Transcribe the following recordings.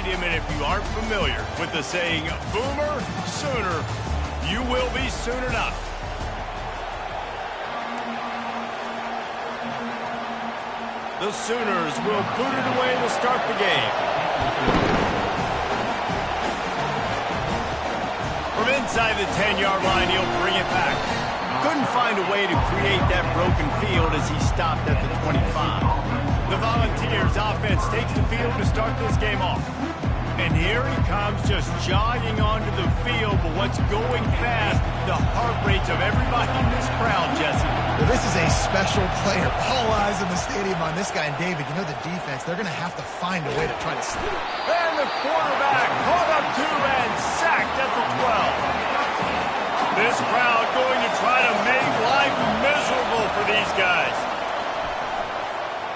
Stadium, and if you aren't familiar with the saying, Boomer Sooner, you will be soon enough. The Sooners will boot it away to start the game. From inside the 10-yard line, he'll bring it back. Couldn't find a way to create that broken field as he stopped at the 25. The Volunteers offense takes the field to start this game off. And here he comes just jogging onto the field, but what's going fast, the heart rates of everybody in this crowd, Jesse. Well, this is a special player. All eyes in the stadium on this guy. And David, you know the defense, they're going to have to find a way to try to stop him. And the quarterback caught up to and sacked at the 12. This crowd going to try to make life miserable for these guys.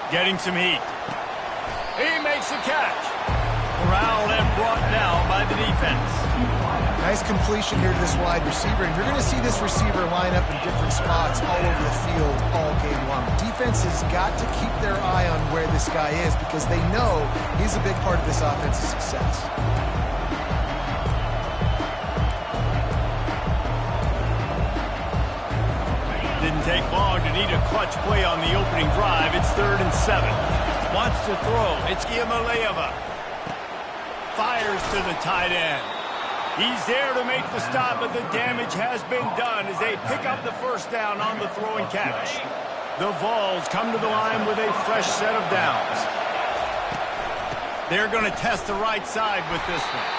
Getting some heat. He makes the catch. Corralled and brought down by the defense. Nice completion here to this wide receiver. And you're going to see this receiver line up in different spots all over the field all game long. Defense has got to keep their eye on where this guy is because they know he's a big part of this offense's success. Didn't take long to need a clutch play on the opening drive. It's 3rd and 7. Wants to throw. It's Iamaleava. Fires to the tight end. He's there to make the stop, but the damage has been done as they pick up the first down on the throw and catch. The Vols come to the line with a fresh set of downs. They're going to test the right side with this one.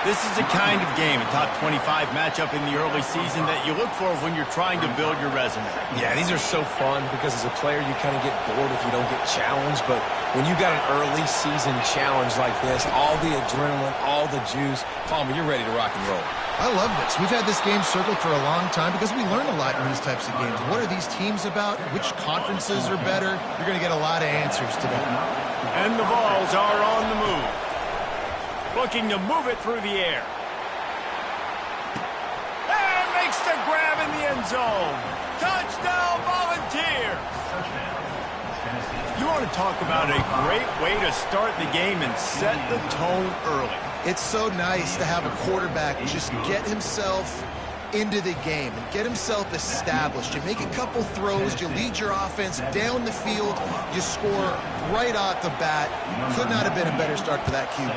This is the kind of game, a top 25 matchup in the early season that you look for when you're trying to build your resume. Yeah, these are so fun because as a player you kind of get bored if you don't get challenged, but when you got an early season challenge like this, all the adrenaline, all the juice, Palmer, you're ready to rock and roll. I love this. We've had this game circled for a long time because we learn a lot in these types of games. What are these teams about? Which conferences are better? You're going to get a lot of answers today. And the Vols are on the move. Looking to move it through the air. And makes the grab in the end zone. Touchdown, Volunteers! You want to talk about a great way to start the game and set the tone early. It's so nice to have a quarterback just get himself into the game and get himself established. You make a couple throws, you lead your offense down the field, you score right off the bat. Could not have been a better start for that QB.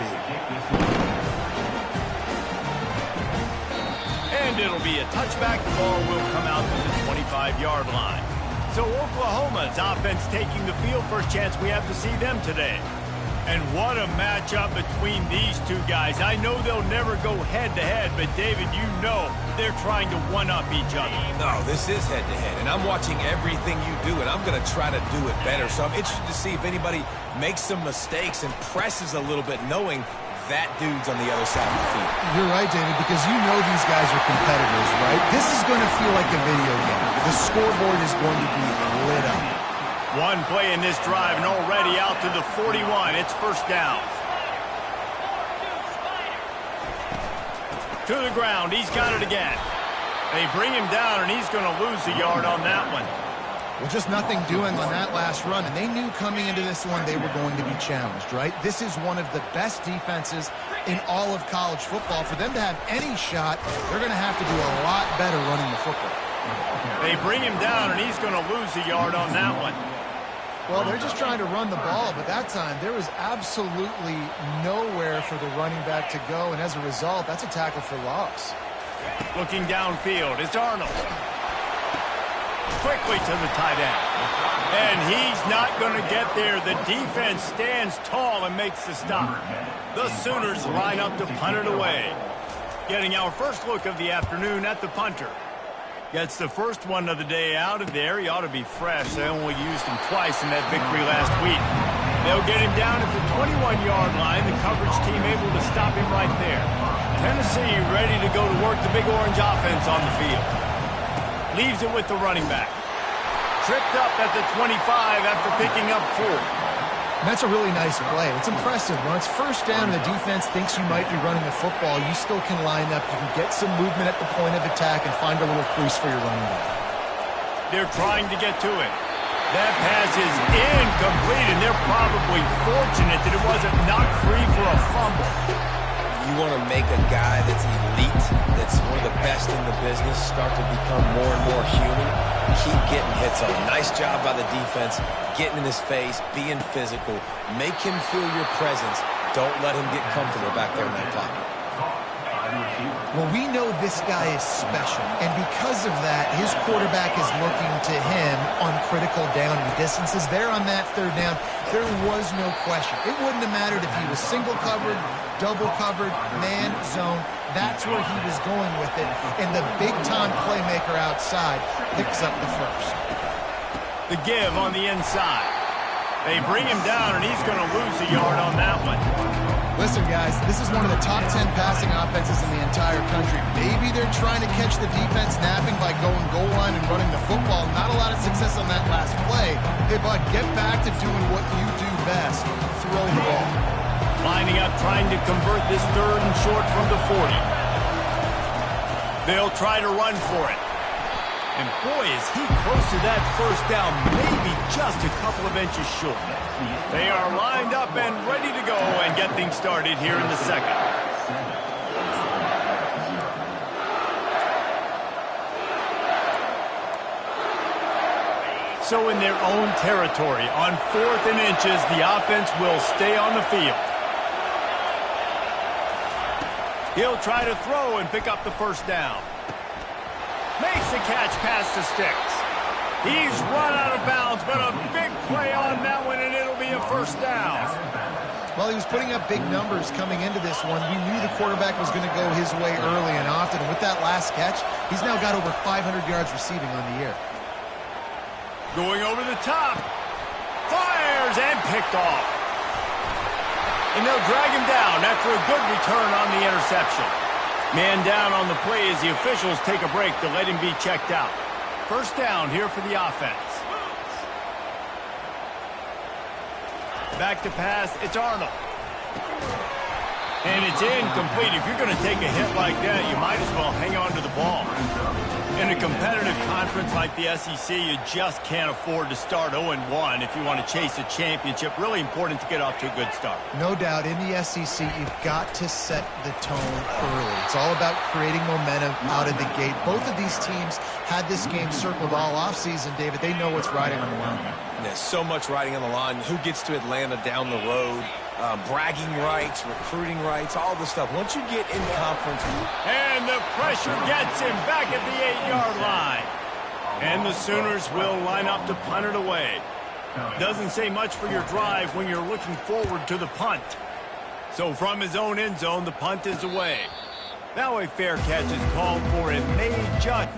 And it'll be a touchback. The ball will come out to the 25-yard line. So Oklahoma's offense taking the field. First chance we have to see them today. And what a matchup between these two guys. I know they'll never go head-to-head, but, David, you know they're trying to one-up each other. No, this is head-to-head, and I'm watching everything you do, and I'm going to try to do it better. So I'm interested to see if anybody makes some mistakes and presses a little bit, knowing that dude's on the other side of the field. You're right, David, because you know these guys are competitors, right? This is going to feel like a video game. The scoreboard is going to be lit up. One play in this drive and already out to the 41. It's first down. To the ground. He's got it again. They bring him down, and he's going to lose a yard on that one. Well, just nothing doing on that last run, and they knew coming into this one they were going to be challenged, right? This is one of the best defenses in all of college football. For them to have any shot, they're going to have to do a lot better running the football. They bring him down, and he's going to lose a yard on that one. Well, they're just trying to run the ball, but that time there was absolutely nowhere for the running back to go, and as a result, that's a tackle for loss. Looking downfield, it's Arnold. Quickly to the tight end. And he's not going to get there. The defense stands tall and makes the stop. The Sooners line up to punt it away. Getting our first look of the afternoon at the punter. Gets the first one of the day out of there. He ought to be fresh. They only used him twice in that victory last week. They'll get him down at the 21-yard line. The coverage team able to stop him right there. Tennessee ready to go to work the Big Orange offense on the field. Leaves it with the running back. Tripped up at the 25 after picking up 4. And that's a really nice play. It's impressive. When it's first down and the defense thinks you might be running the football, you still can line up. You can get some movement at the point of attack and find a little crease for your running back. They're trying to get to it. That pass is incomplete, and they're probably fortunate that it wasn't knocked free for a fumble. You want to make a guy that's elite, that's one of the best in the business, start to become more and more human. Keep getting hits on him. Nice job by the defense, getting in his face, being physical. Make him feel your presence. Don't let him get comfortable back there in that pocket. Well, we know this guy is special, and because of that, his quarterback is looking to him on critical down and distances. There on that third down, there was no question. It wouldn't have mattered if he was single covered, double covered, man, zone. That's where he was going with it, and the big-time playmaker outside picks up the first. The give on the inside. They bring him down, and he's going to lose a yard on that one. Listen, guys, this is one of the top 10 passing offenses in the entire country. Maybe they're trying to catch the defense napping by going goal line and running the football. Not a lot of success on that last play. Hey, bud, get back to doing what you do best. Throw the ball. Lining up, trying to convert this third and short from the 40. They'll try to run for it. And boy, is he close to that first down, maybe just a couple of inches short. They are lined up and ready to go and get things started here in the second. So in their own territory, on 4th and inches, the offense will stay on the field. He'll try to throw and pick up the first down. Makes the catch past the sticks. He's run out of bounds, but a big play on that one, and it'll be a first down. Well, he was putting up big numbers coming into this one. We knew the quarterback was going to go his way early and often. And with that last catch, he's now got over 500 yards receiving on the year. Going over the top. Fires and picked off. And they'll drag him down after a good return on the interception. Man down on the play as the officials take a break to let him be checked out. First down here for the offense. Back to pass, it's Arnold. And it's incomplete. If you're going to take a hit like that, you might as well hang on to the ball. In a competitive conference like the SEC, you just can't afford to start 0-1 if you want to chase a championship. Really important to get off to a good start. No doubt, in the SEC, you've got to set the tone early. It's all about creating momentum out of the gate. Both of these teams had this game circled all offseason, David. They know what's riding on the line. There's so much riding on the line. Who gets to Atlanta down the road? Bragging rights, recruiting rights, all this stuff. Once you get in conference. And the pressure gets him back at the 8-yard line. And the Sooners will line up to punt it away. Doesn't say much for your drive when you're looking forward to the punt. So from his own end zone, the punt is away. Now a fair catch is called for and made just.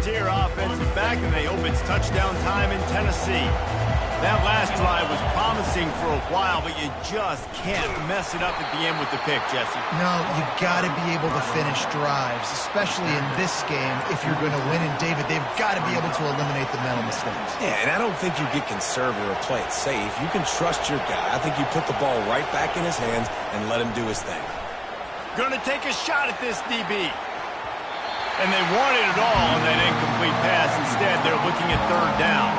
Volunteer offense is back, and they hope it's touchdown time in Tennessee. That last drive was promising for a while, but you just can't mess it up at the end with the pick, Jesse. No, you got to be able to finish drives, especially in this game if you're going to win. And, David, they've got to be able to eliminate the mental mistakes. Yeah, and I don't think you get conservative or play it safe. You can trust your guy. I think you put the ball right back in his hands and let him do his thing. Gonna take a shot at this DB. And they wanted it all on that incomplete pass. Instead, they're looking at third down.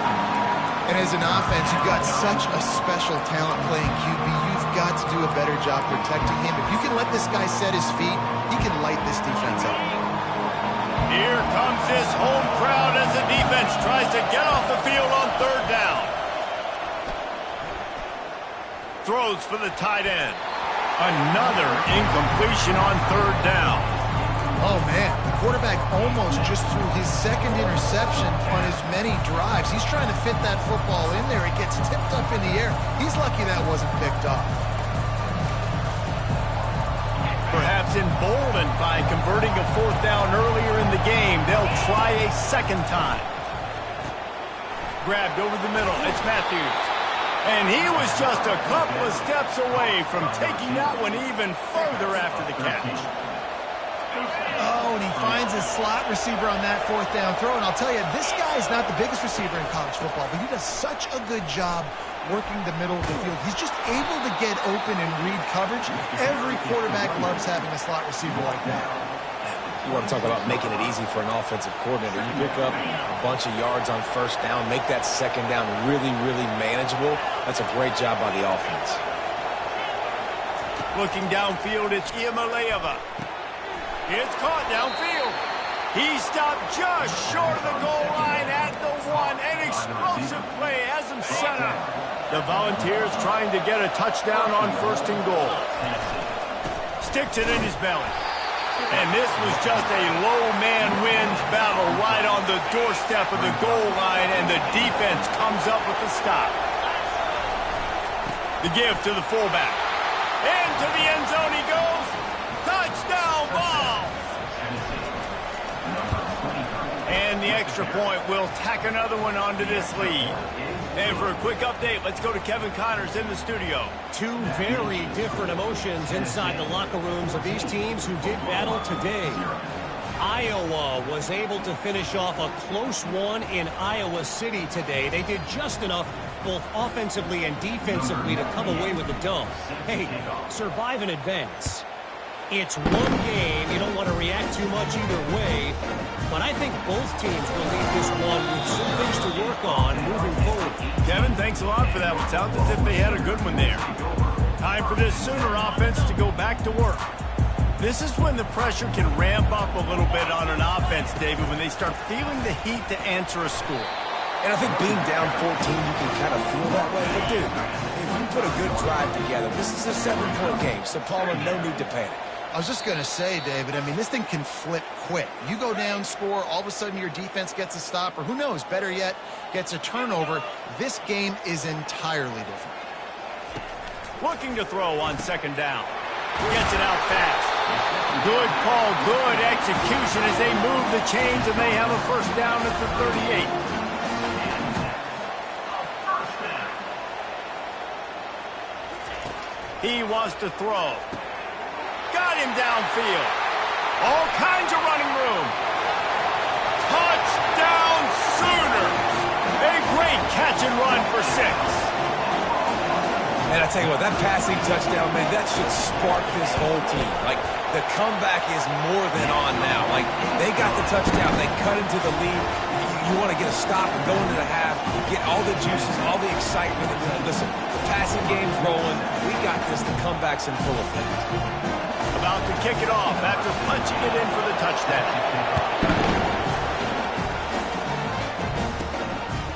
And as an offense, you've got such a special talent playing QB. You've got to do a better job protecting him. If you can let this guy set his feet, he can light this defense up. Here comes this home crowd as the defense tries to get off the field on third down. Throws for the tight end. Another incompletion on third down. Oh, man, the quarterback almost just threw his second interception on as many drives. He's trying to fit that football in there. It gets tipped up in the air. He's lucky that wasn't picked off. Perhaps emboldened by converting a fourth down earlier in the game, they'll try a second time. Grabbed over the middle. It's Matthews. And he was just a couple of steps away from taking that one even further after the catch. Oh, and he finds his slot receiver on that fourth down throw. And I'll tell you, this guy is not the biggest receiver in college football, but he does such a good job working the middle of the field. He's just able to get open and read coverage. Every quarterback loves having a slot receiver like that. You want to talk about making it easy for an offensive coordinator. You pick up a bunch of yards on first down, make that second down really, really manageable. That's a great job by the offense. Looking downfield, it's Iamaleava. It's caught downfield. He stopped just short of the goal line at the one. An explosive play has him set up. The Volunteers trying to get a touchdown on first and goal. Sticks it in his belly. And this was just a low man wins battle right on the doorstep of the goal line, and the defense comes up with the stop. The give to the fullback. Into the end zone he goes. Touchdown ball! And the extra point will tack another one onto this lead. And for a quick update, let's go to Kevin Connors in the studio. Two very different emotions inside the locker rooms of these teams who did battle today. Iowa was able to finish off a close one in Iowa City today. They did just enough both offensively and defensively to come away with the dub. Hey, survive and advance. It's one game. You don't want to react too much either way. But I think both teams will leave this one with some things to work on moving forward. Kevin, thanks a lot for that. It sounds as if they had a good one there. Time for this Sooner offense to go back to work. This is when the pressure can ramp up a little bit on an offense, David, when they start feeling the heat to answer a score. And I think being down 14, you can kind of feel that way. But, dude, if you put a good drive together, this is a 7-point game, so Palmer, no need to panic. I was just going to say, David, I mean, this thing can flip quick. You go down, score, all of a sudden your defense gets a stop, or who knows, better yet, gets a turnover. This game is entirely different. Looking to throw on second down. Gets it out fast. Good call, good execution as they move the chains, and they have a first down at the 38. He wants to throw. Got him downfield. All kinds of running room. Touchdown Sooners. A great catch and run for 6. And I tell you what, that passing touchdown, man, that should spark this whole team. Like, the comeback is more than on now. Like, they got the touchdown. They cut into the lead. You want to get a stop and go into the half, get all the juices, all the excitement. And listen, the passing game's rolling. We got this. The comeback's in full effect. About to kick it off after punching it in for the touchdown.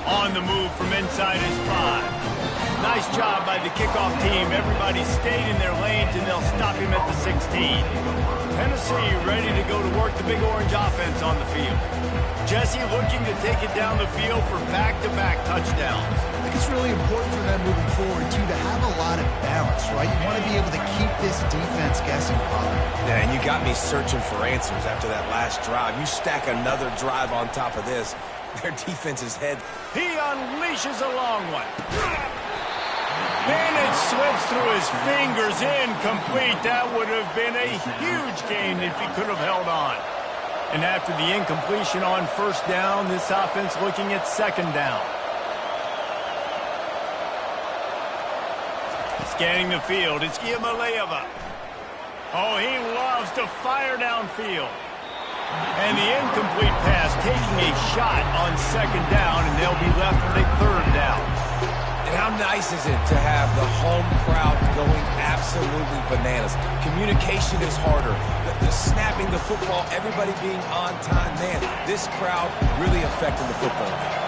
On the move from inside his 5. Nice job by the kickoff team. Everybody stayed in their lanes, and they'll stop him at the 16. Tennessee ready to go to work the Big Orange offense on the field. Jesse looking to take it down the field for back-to-back touchdowns. I think it's really important for them moving forward, too, to have a lot of balance. right? You want to be able to keep this defense guessing, Pollard. Yeah, and you got me searching for answers after that last drive. You stack another drive on top of this, their defense's head. He unleashes a long one. And it slips through his fingers, incomplete. That would have been a huge gain if he could have held on. And after the incompletion on first down, this offense looking at second down. Scanning the field, it's Iamaleava. Oh, he loves to fire downfield. And the incomplete pass taking a shot on second down, and they'll be left with a third down. And how nice is it to have the home crowd going absolutely bananas? Communication is harder. The snapping the football, everybody being on time. Man, this crowd really affecting the football game.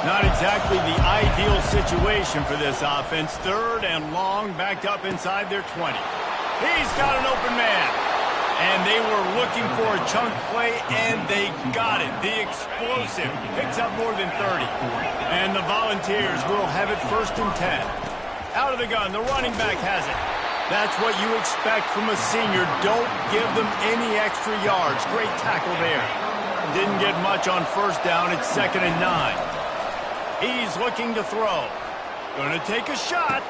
Not exactly the ideal situation for this offense. Third and long, backed up inside their 20. He's got an open man. And they were looking for a chunk play, and they got it. The explosive picks up more than 30. And the Volunteers will have it 1st and 10. Out of the gun, the running back has it. That's what you expect from a senior. Don't give them any extra yards. Great tackle there. Didn't get much on first down. It's 2nd and 9. He's looking to throw. Going to take a shot.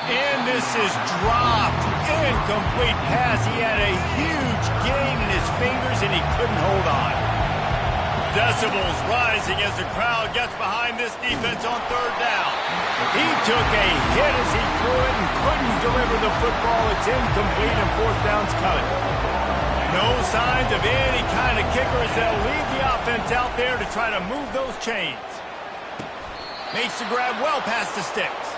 And this is dropped. Incomplete pass. He had a huge gain in his fingers, and he couldn't hold on. Decibels rising as the crowd gets behind this defense on third down. He took a hit as he threw it and couldn't deliver the football. It's incomplete, and fourth down's coming. No signs of any kind of kicker as they'll leave the offense out there to try to move those chains. Makes the grab well past the sticks.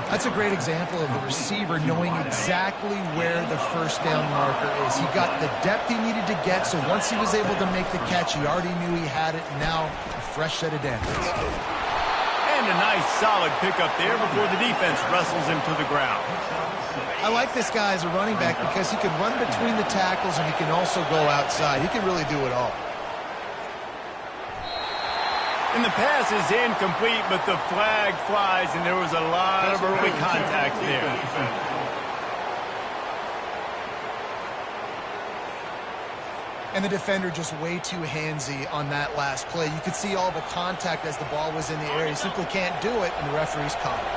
That's a great example of the receiver knowing exactly where the first down marker is. He got the depth he needed to get, so once he was able to make the catch, he already knew he had it, and now a fresh set of downs. And a nice solid pickup there before the defense wrestles him to the ground. I like this guy as a running back because he can run between the tackles and he can also go outside. He can really do it all. And the pass is incomplete, but the flag flies, and there was a lot of early contact there. And the defender just way too handsy on that last play. You could see all the contact as the ball was in the air. He simply can't do it, and the referee's caught it.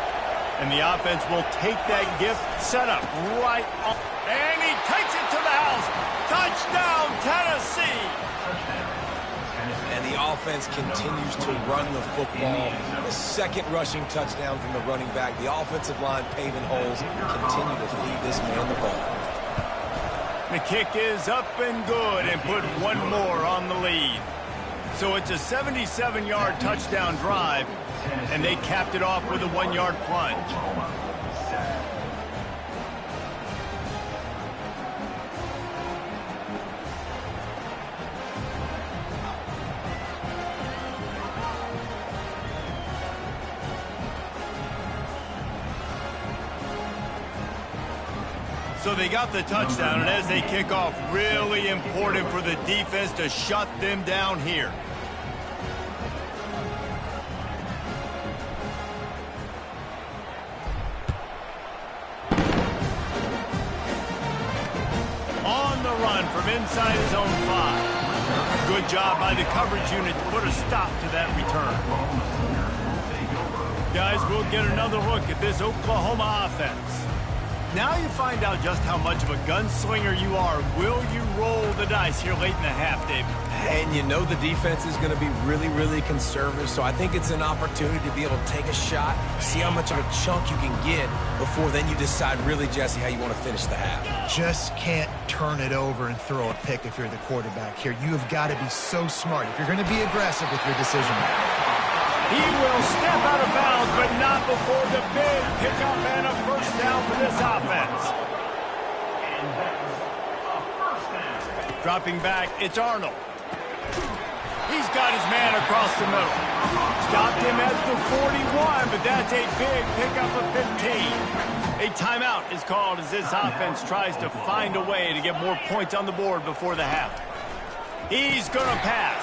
And the offense will take that gift set up right on. And he takes it to the house. Touchdown, Tennessee! And the offense continues to run the football. The second rushing touchdown from the running back. The offensive line paving holes. Continue to feed this man the ball. The kick is up and good and put one more on the lead. So it's a 77-yard touchdown drive, and they capped it off with a 1-yard plunge. So they got the touchdown, and as they kick off, really important for the defense to shut them down here. On the run from inside his own 5. Good job by the coverage unit to put a stop to that return. Guys, we'll get another look at this Oklahoma offense. Now you find out just how much of a gunslinger you are. Will you roll the dice here late in the half, David? And you know the defense is going to be really, really conservative, so I think it's an opportunity to be able to take a shot, see how much of a chunk you can get before then you decide really, Jesse, how you want to finish the half. Just can't turn it over and throw a pick if you're the quarterback here. You have got to be so smart if you're going to be aggressive with your decision. He will step out of bounds, but not before the big pickup and a first down for this offense. Dropping back, it's Arnold. He's got his man across the middle. Stopped him at the 41, but that's a big pickup of 15. A timeout is called as this offense tries to find a way to get more points on the board before the half. He's going to pass.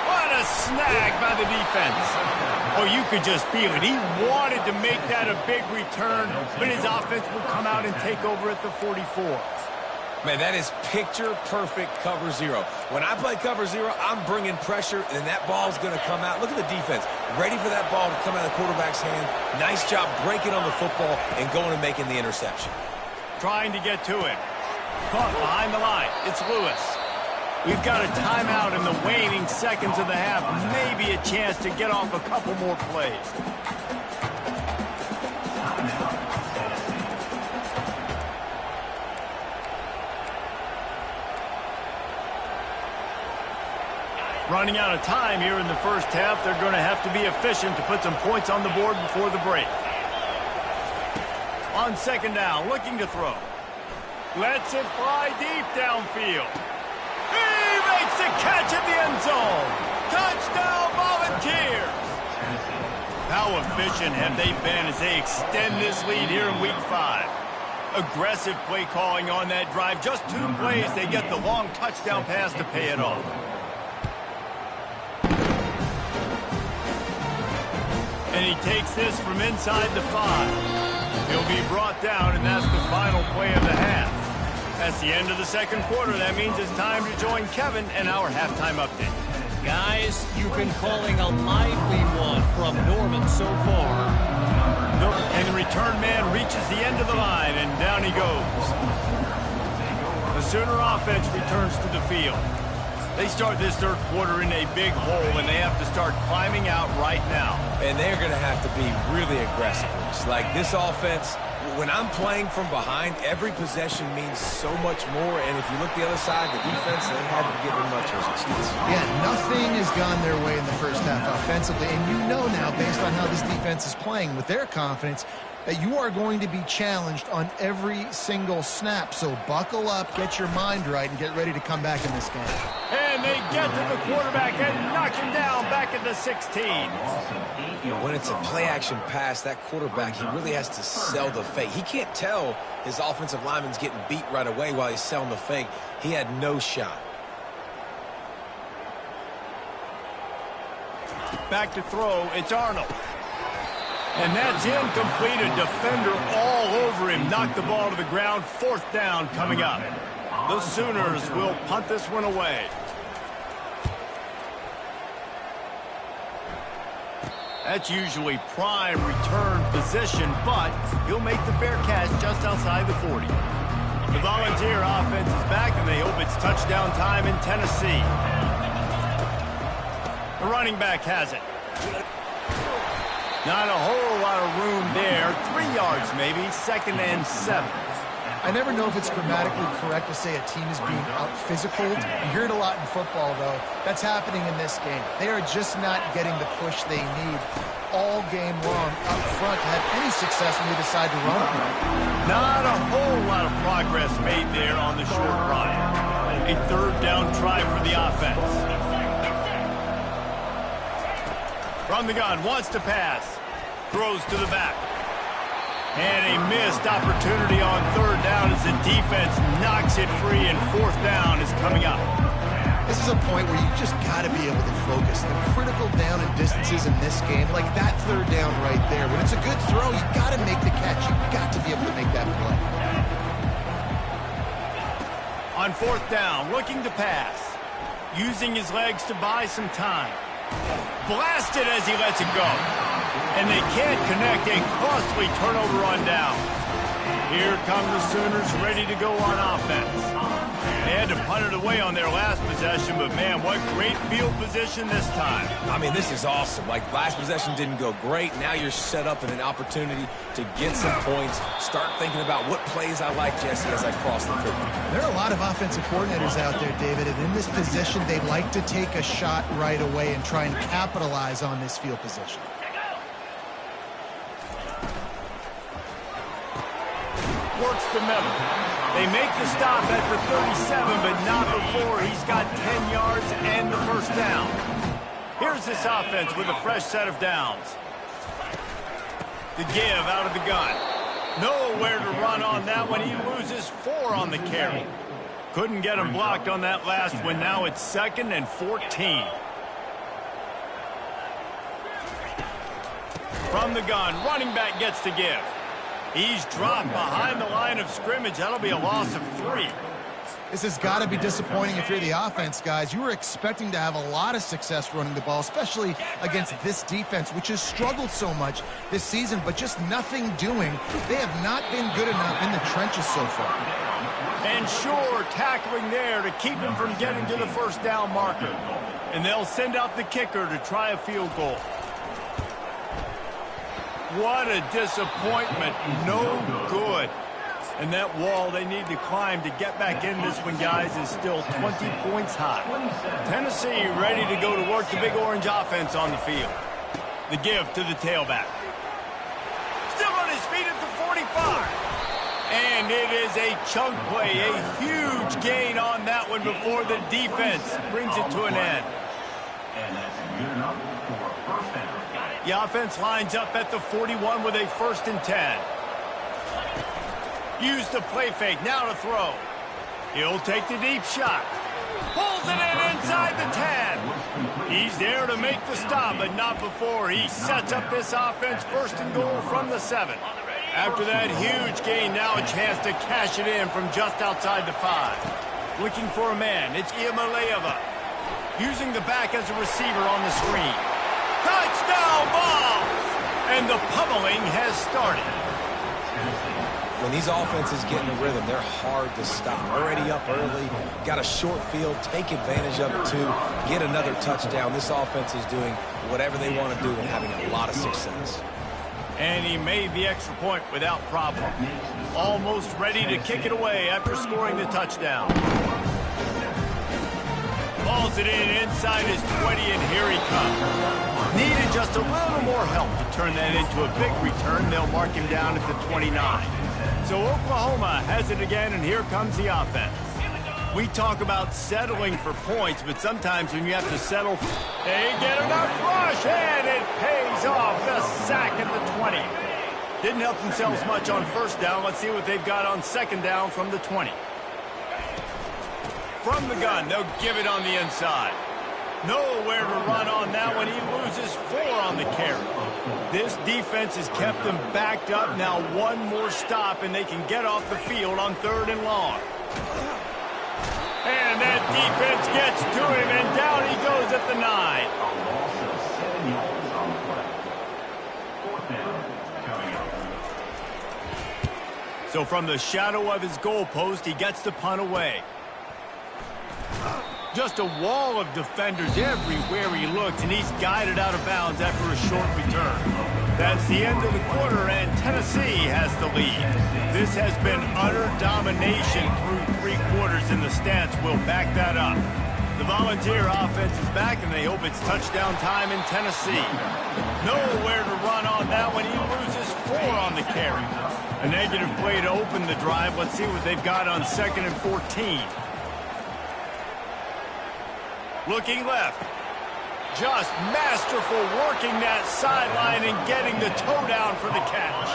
What a snag by the defense. Oh, you could just feel it. He wanted to make that a big return, but his offense would come out and take over at the 44. Man, that is picture-perfect cover zero. When I play cover zero, I'm bringing pressure, and that ball's going to come out. Look at the defense. Ready for that ball to come out of the quarterback's hand. Nice job breaking on the football and going and making the interception. Trying to get to him. Caught behind the line. It's Lewis. We've got a timeout in the waning seconds of the half. Maybe a chance to get off a couple more plays. Running out of time here in the first half. They're going to have to be efficient to put some points on the board before the break. On second down, looking to throw. Lets it fly deep downfield. He makes the catch in the end zone. Touchdown, Volunteers. How efficient have they been as they extend this lead here in Week 5? Aggressive play calling on that drive. Just 2 plays, they get the long touchdown pass to pay it off. And he takes this from inside the 5. He'll be brought down, and that's the final play of the half. That's the end of the second quarter. That means it's time to join Kevin and our halftime update. Guys, you've been calling a lively one from Norman so far. And the return man reaches the end of the line, and down he goes. The Sooner offense returns to the field. They start this third quarter in a big hole, and they have to start climbing out right now. And they're going to have to be really aggressive. It's like this offense, when I'm playing from behind, every possession means so much more. And if you look the other side, the defense, they haven't given much resistance. Yeah, nothing has gone their way in the first half offensively. And you know now, based on how this defense is playing with their confidence, that you are going to be challenged on every single snap. So buckle up, get your mind right, and get ready to come back in this game. And they get to the quarterback and knock him down back at the 16. When it's a play-action pass, that quarterback, he really has to sell the fake. He can't tell his offensive lineman's getting beat right away while he's selling the fake. He had no shot. Back to throw, it's Arnold. And that's incomplete. A defender all over him. Knocked the ball to the ground. Fourth down coming up. The Sooners will punt this one away. That's usually prime return position, but he'll make the fair catch just outside the 40. The Volunteer offense is back, and they hope it's touchdown time in Tennessee. The running back has it. Not a whole lot of room there. 3 yards maybe, 2nd and 7. I never know if it's grammatically correct to say a team is being out-physicaled. You hear it a lot in football, though. That's happening in this game. They are just not getting the push they need all game long up front to have any success when they decide to run. Not a whole lot of progress made there on the short run. A third down try for the offense. From the gun, wants to pass. Throws to the back. And a missed opportunity on third down as the defense knocks it free, and fourth down is coming up. This is a point where you just got to be able to focus. The critical down and distances in this game, like that third down right there. When it's a good throw, you got to make the catch. You've got to be able to make that play. On fourth down, looking to pass. Using his legs to buy some time. Blasted as he lets it go. And they can't connect. A costly turnover on down. Here come the Sooners ready to go on offense. They had to punt it away on their last possession, but man, what great field position this time. I mean, this is awesome. Like, last possession didn't go great. Now you're set up in an opportunity to get some points. Start thinking about what plays I like, Jesse, as I cross the field. There are a lot of offensive coordinators out there, David, and in this position, they like to take a shot right away and try and capitalize on this field position. Works the middle. They make the stop at the 37, but not before he's got 10 yards and the first down. Here's this offense with a fresh set of downs. The give out of the gun. Nowhere to run on that one. He loses 4 on the carry. Couldn't get him blocked on that last one. Now it's 2nd and 14. From the gun, running back gets to give. He's dropped behind the line of scrimmage. That'll be a loss of 3. This has got to be disappointing if you're the offense, guys. You were expecting to have a lot of success running the ball, especially against this defense, which has struggled so much this season, but just nothing doing. They have not been good enough in the trenches so far. And sure, tackling there to keep him from getting to the first down marker. And they'll send out the kicker to try a field goal. What a disappointment. No good. And that wall they need to climb to get back in this one, guys, is still 20 points high. Tennessee ready to go to work the Big Orange offense on the field. The give to the tailback. Still on his feet at the 45. And it is a chunk play, a huge gain on that one before the defense brings it to an end. The offense lines up at the 41 with a 1st and 10. Use the play fake, now to throw. He'll take the deep shot. Pulls it in inside the 10. He's there to make the stop, but not before he sets up this offense 1st and goal from the 7. After that huge gain, now a chance to cash it in from just outside the 5. Looking for a man, it's Iamaleava. Using the back as a receiver on the screen. Touchdown ball! And the pummeling has started. When these offenses get in the rhythm, they're hard to stop. Already up early, got a short field, take advantage of it too, get another touchdown. This offense is doing whatever they want to do and having a lot of success. And he made the extra point without problem. Almost ready to kick it away after scoring the touchdown. Balls it in inside his 20, and here he comes. Needed just a little more help to turn that into a big return. They'll mark him down at the 29. So Oklahoma has it again, and here comes the offense. We talk about settling for points, but sometimes when you have to settle, they get enough rush, and it pays off. The sack at the 20. Didn't help themselves much on 1st down. Let's see what they've got on 2nd down from the 20. From the gun, they'll give it on the inside. Nowhere to run on that one. He loses 4 on the carry. This defense has kept them backed up. Now one more stop, and they can get off the field on 3rd and long. And that defense gets to him, and down he goes at the 9. So from the shadow of his goalpost, he gets the punt away. Just a wall of defenders everywhere he looks, and he's guided out of bounds after a short return. That's the end of the quarter, and Tennessee has the lead. This has been utter domination through 3 quarters, and the stats will back that up. The Volunteer offense is back, and they hope it's touchdown time in Tennessee. Nowhere to run on that one. He loses 4 on the carry. A negative play to open the drive. Let's see what they've got on 2nd and 14. Looking left. Just masterful working that sideline and getting the toe down for the catch.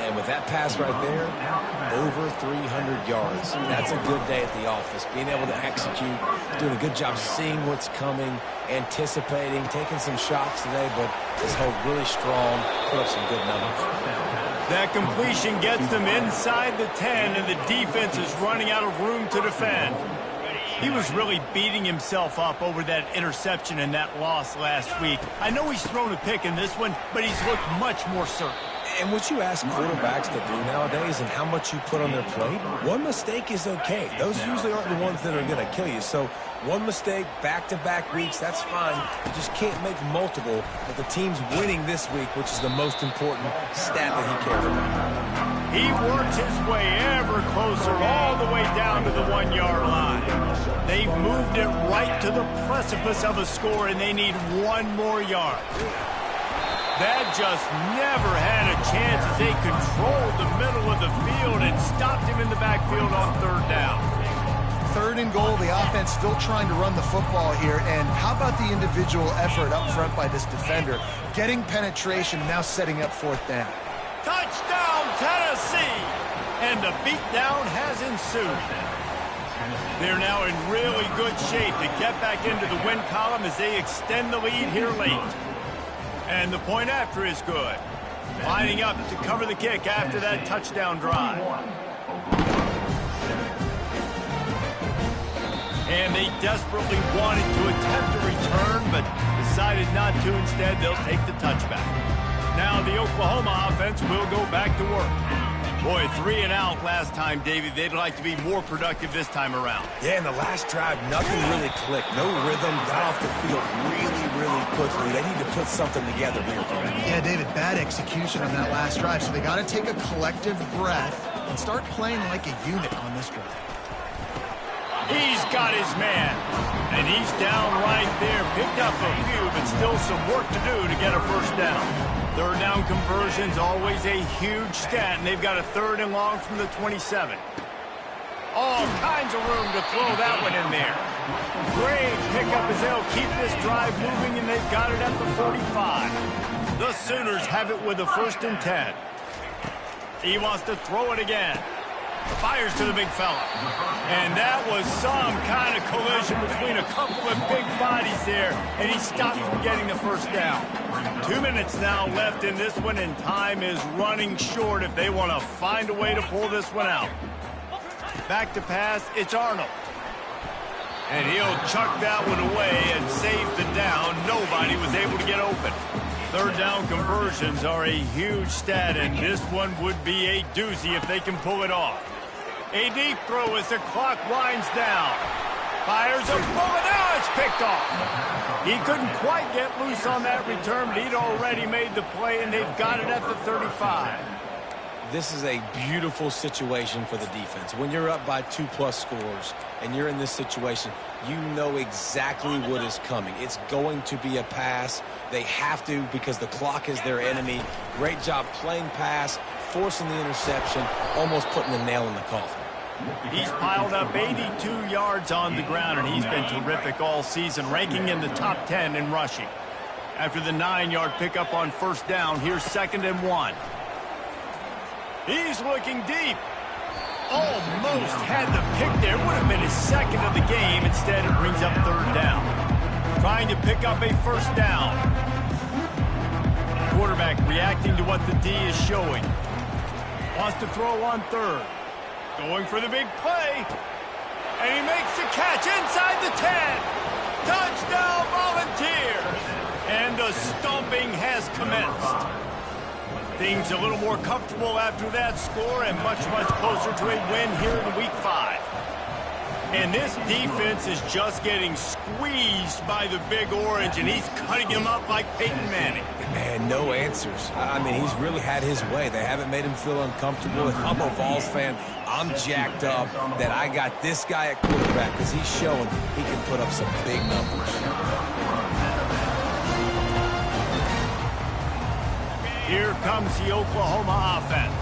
And with that pass right there, over 300 yards. That's a good day at the office. Being able to execute, doing a good job seeing what's coming, anticipating, taking some shots today, but this held really strong, put up some good numbers. That completion gets them inside the 10, and the defense is running out of room to defend. He was really beating himself up over that interception and that loss last week. I know he's thrown a pick in this one, but he's looked much more certain. And what you ask quarterbacks to do nowadays and how much you put on their plate, one mistake is okay. Those usually aren't the ones that are going to kill you. So one mistake, back-to-back weeks, that's fine. You just can't make multiple. But the team's winning this week, which is the most important stat that he cares about. He works his way ever closer all the way down to the 1-yard line. They've moved it right to the precipice of a score, and they need 1 more yard. That just never had a chance as they controlled the middle of the field and stopped him in the backfield on 3rd down. 3rd and goal, the offense still trying to run the football here, and how about the individual effort up front by this defender? Getting penetration, now setting up 4th down. Touchdown, Tennessee! And the beatdown has ensued. They're now in really good shape to get back into the win column as they extend the lead here late. And the point after is good. Lining up to cover the kick after that touchdown drive. And they desperately wanted to attempt a return, but decided not to. Instead, they'll take the touchback. Now the Oklahoma offense will go back to work. Boy, 3 and out last time, David. They'd like to be more productive this time around. Yeah, in the last drive, nothing really clicked. No rhythm, got off the field really quickly. They need to put something together here. Yeah, David, bad execution on that last drive, so they got to take a collective breath and start playing like a unit on this drive. He's got his man, and he's down right there. Picked up a few, but still some work to do to get a first down. Third down conversion's always a huge stat, and they've got a 3rd and long from the 27. All kinds of room to throw that one in there. Great pickup as they'll keep this drive moving, and they've got it at the 45. The Sooners have it with a 1st and 10. He wants to throw it again. Fires to the big fella. And that was some kind of collision between a couple of big bodies there, and he stopped from getting the first down. 2 minutes now left in this one, and time is running short if they want to find a way to pull this one out. Back to pass, it's Arnold. And he'll chuck that one away and save the down. Nobody was able to get open. 3rd down conversions are a huge stat, and this one would be a doozy if they can pull it off. A deep throw as the clock winds down. Fires a bullet. Now it's picked off. He couldn't quite get loose on that return, but he'd already made the play, and they've got it at the 35. This is a beautiful situation for the defense. When you're up by 2+ scores and you're in this situation, you know exactly what is coming. It's going to be a pass. They have to because the clock is their enemy. Great job playing pass, forcing the interception, almost putting the nail in the coffin. He's piled up 82 yards on the ground, and he's been terrific all season, ranking in the top 10 in rushing. After the 9-yard pickup on 1st down, here's 2nd and 1. He's looking deep. Almost had the pick there. Would have been his 2nd of the game. Instead, it brings up 3rd down. Trying to pick up a 1st down. Quarterback reacting to what the D is showing. Wants to throw on 3rd. Going for the big play. And he makes the catch inside the 10. Touchdown Volunteers. And the stomping has commenced. Things a little more comfortable after that score and much closer to a win here in Week 5. And this defense is just getting squeezed by the Big Orange, and he's cutting him up like Peyton Manning. Man, no answers. I mean, he's really had his way. They haven't made him feel uncomfortable. If I'm a Vols fan, I'm jacked up that I got this guy at quarterback because he's showing he can put up some big numbers. Here comes the Oklahoma offense.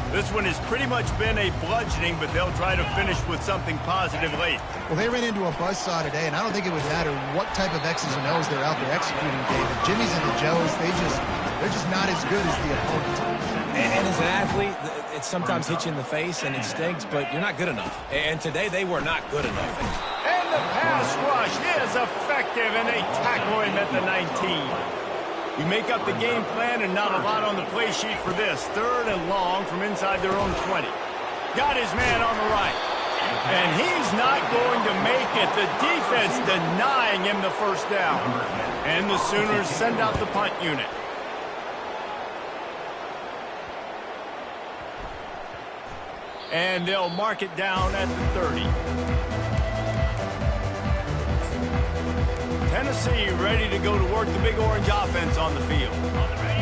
This one has pretty much been a bludgeoning, but they'll try to finish with something positive late. Well, they ran into a buzzsaw today, and I don't think it would matter what type of X's and O's they're out there executing, David. Jimmy's and the Joes, they're just not as good as the opponent. And as an athlete, it sometimes hits you in the face, and it stinks, but you're not good enough. And today, they were not good enough. And the pass rush is effective, and they tackle him at the 19. You make up the game plan and not a lot on the play sheet for this. 3rd and long from inside their own 20. Got his man on the right. And he's not going to make it. The defense denying him the 1st down. And the Sooners send out the punt unit. And they'll mark it down at the 30. Tennessee ready to go to work the Big Orange offense on the field.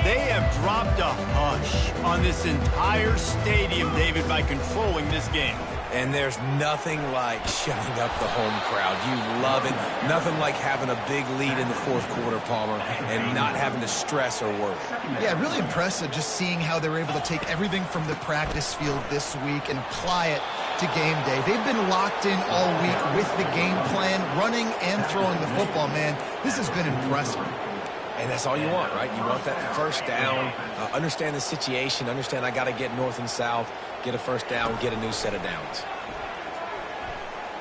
They have dropped a hush on this entire stadium, David, by controlling this game. And there's nothing like shutting up the home crowd. You love it. Nothing like having a big lead in the 4th quarter, Palmer, and not having to stress or worry. Yeah, really impressive just seeing how they were able to take everything from the practice field this week and apply it to game day. They've been locked in all week with the game plan, running and throwing the football, man. This has been impressive. And that's all you want, right? You want that 1st down, understand the situation, understand I got to get north and south, get a 1st down, get a new set of downs.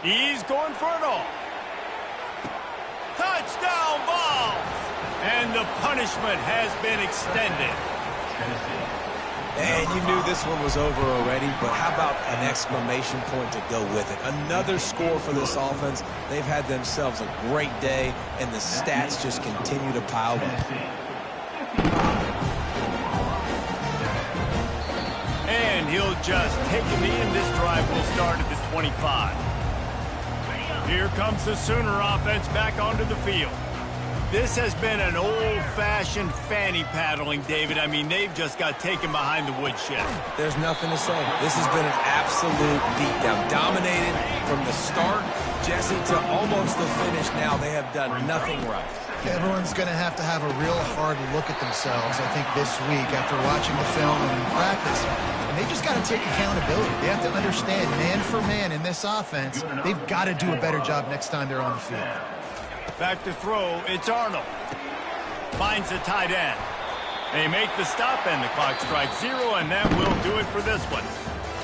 He's going for it all. Touchdown Vols! And the punishment has been extended. And you knew this one was over already, but how about an exclamation point to go with it? Another score for this offense. They've had themselves a great day, and the stats just continue to pile up. And he'll just take a knee, and this drive will start at the 25. Here comes the Sooner offense back onto the field. This has been an old-fashioned fanny paddling, David. I mean, they've just got taken behind the woodshed. There's nothing to say. This has been an absolute beatdown. Dominated from the start, Jesse, to almost the finish now. They have done nothing right. Everyone's going to have a real hard look at themselves, I think, this week after watching the film and in practice. And they just got to take accountability. They have to understand, man for man in this offense, they've got to do a better job next time they're on the field. Back to throw, it's Arnold. Finds the tight end. They make the stop, and the clock strikes 0, and that will do it for this one.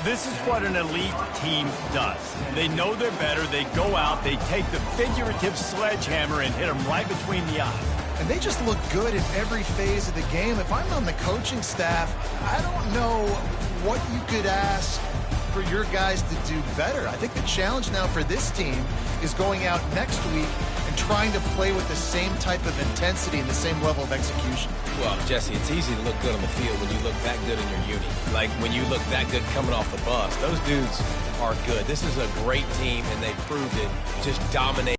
This is what an elite team does. They know they're better. They go out, they take the figurative sledgehammer and hit them right between the eyes. And they just look good in every phase of the game. If I'm on the coaching staff, I don't know what you could ask for your guys to do better. I think the challenge now for this team is going out next week and trying to play with the same type of intensity and the same level of execution. Well, Jesse, it's easy to look good on the field when you look that good in your uni. Like when you look that good coming off the bus. Those dudes are good. This is a great team, and they proved it. Just dominating.